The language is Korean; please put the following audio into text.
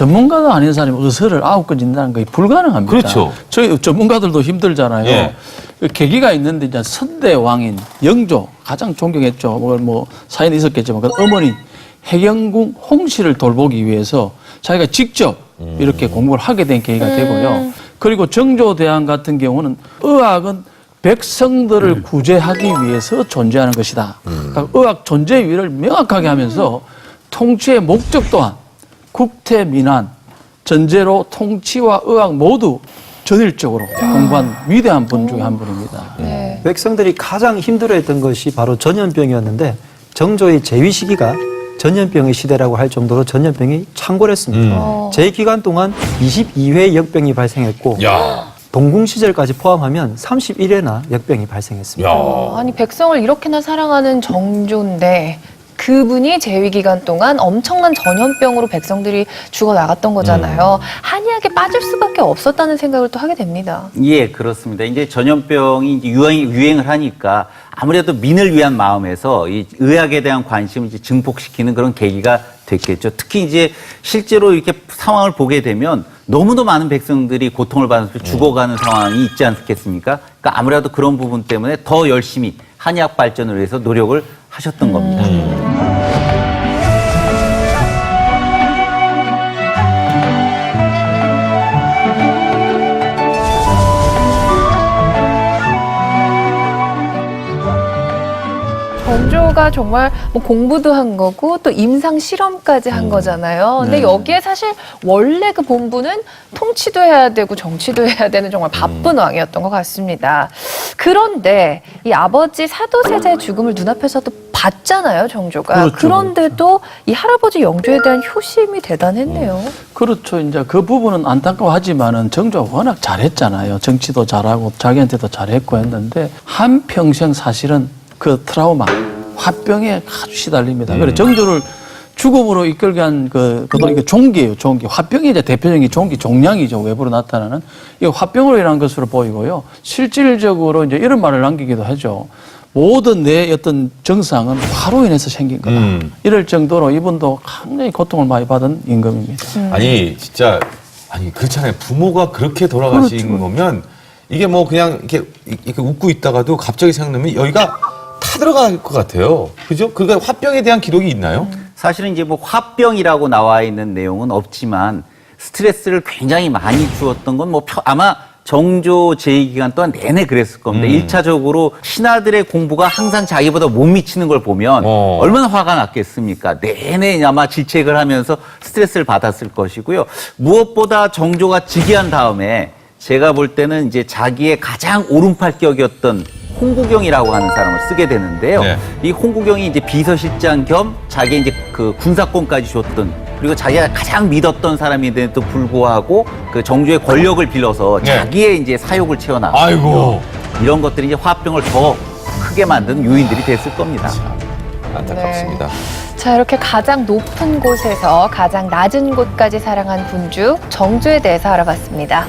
전문가도 아닌 사람이 의서를 9건 짓는다는 게 불가능합니다. 그렇죠. 저희 전문가들도 힘들잖아요. 예. 그 계기가 있는데 이제 선대 왕인 영조 가장 존경했죠. 뭐 사연이 있었겠지만 그 어머니 해경궁 홍씨를 돌보기 위해서 자기가 직접 이렇게 공부를 하게 된 계기가 되고요. 그리고 정조대왕 같은 경우는 의학은 백성들을 구제하기 위해서 존재하는 것이다. 그러니까 의학 존재위를 명확하게 하면서 통치의 목적 또한 국태 민환, 전제로 통치와 의학 모두 전일적으로 공부한 위대한 분 중에 한 분입니다. 네. 백성들이 가장 힘들어했던 것이 바로 전염병이었는데 정조의 재위 시기가 전염병의 시대라고 할 정도로 전염병이 창궐했습니다. 제 기간 동안 22회 역병이 발생했고 야. 동궁 시절까지 포함하면 31회나 역병이 발생했습니다. 야. 아니 백성을 이렇게나 사랑하는 정조인데 그분이 재위 기간 동안 엄청난 전염병으로 백성들이 죽어 나갔던 거잖아요. 한의학에 빠질 수밖에 없었다는 생각을 또 하게 됩니다. 예, 그렇습니다. 이제 전염병이 이제 유행을 하니까 아무래도 민을 위한 마음에서 이 의학에 대한 관심을 이제 증폭시키는 그런 계기가 됐겠죠. 특히 이제 실제로 이렇게 상황을 보게 되면 너무도 많은 백성들이 고통을 받으면서 죽어가는 상황이 있지 않겠습니까? 그러니까 아무래도 그런 부분 때문에 더 열심히 한의학 발전을 위해서 노력을 하셨던 겁니다. 정조가 정말 뭐 공부도 한 거고 또 임상 실험까지 한 거잖아요. 근데 여기에 사실 원래 그 본부는 통치도 해야 되고 정치도 해야 되는 정말 바쁜 왕이었던 것 같습니다. 그런데 이 아버지 사도세자의 죽음을 눈앞에서도 봤잖아요, 정조가. 그렇죠, 그런데도 이 할아버지 영조에 대한 효심이 대단했네요. 그렇죠. 이제 그 부분은 안타까워하지만은 정조가 워낙 잘했잖아요. 정치도 잘하고 자기한테도 잘했고 했는데 한평생 사실은 그 트라우마, 화병에 아주 시달립니다. 그래서 정조를 죽음으로 이끌게 한 그동안 이게 종기예요, 종기. 화병이 이제 대표적인 종기, 종양이죠, 외부로 나타나는. 이 화병으로 인한 것으로 보이고요. 실질적으로 이제 이런 말을 남기기도 하죠. 모든 내 어떤 정상은 화로 인해서 생긴 거다. 이럴 정도로 이분도 굉장히 고통을 많이 받은 임금입니다. 아니 진짜 아니 그렇잖아요. 부모가 그렇게 돌아가신 그렇죠. 거면 이게 뭐 그냥 이렇게 웃고 있다가도 갑자기 생각나면 여기가 타들어갈 것 같아요. 그죠? 그러니까 화병에 대한 기록이 있나요? 사실은 이제 뭐 화병이라고 나와 있는 내용은 없지만 스트레스를 굉장히 많이 주었던 건 뭐 아마 정조 재위 기간 동안 내내 그랬을 겁니다. 일차적으로 신하들의 공부가 항상 자기보다 못 미치는 걸 보면 얼마나 화가 났겠습니까? 내내 아마 질책을 하면서 스트레스를 받았을 것이고요. 무엇보다 정조가 즉위한 다음에 제가 볼 때는 이제 자기의 가장 오른팔격이었던 홍구경이라고 하는 사람을 쓰게 되는데요. 네. 이 홍구경이 이제 비서실장 겸 자기 이제 그 군사권까지 줬던, 그리고 자기가 가장 믿었던 사람인데도 불구하고 그 정조의 권력을 빌려서 네. 자기의 이제 사욕을 채워나가고 아이고. 이런 것들이 이제 화병을 더 크게 만든 요인들이 됐을 겁니다. 안타깝습니다. 자, 이렇게 가장 높은 곳에서 가장 낮은 곳까지 사랑한 군주 정조에 대해서 알아봤습니다.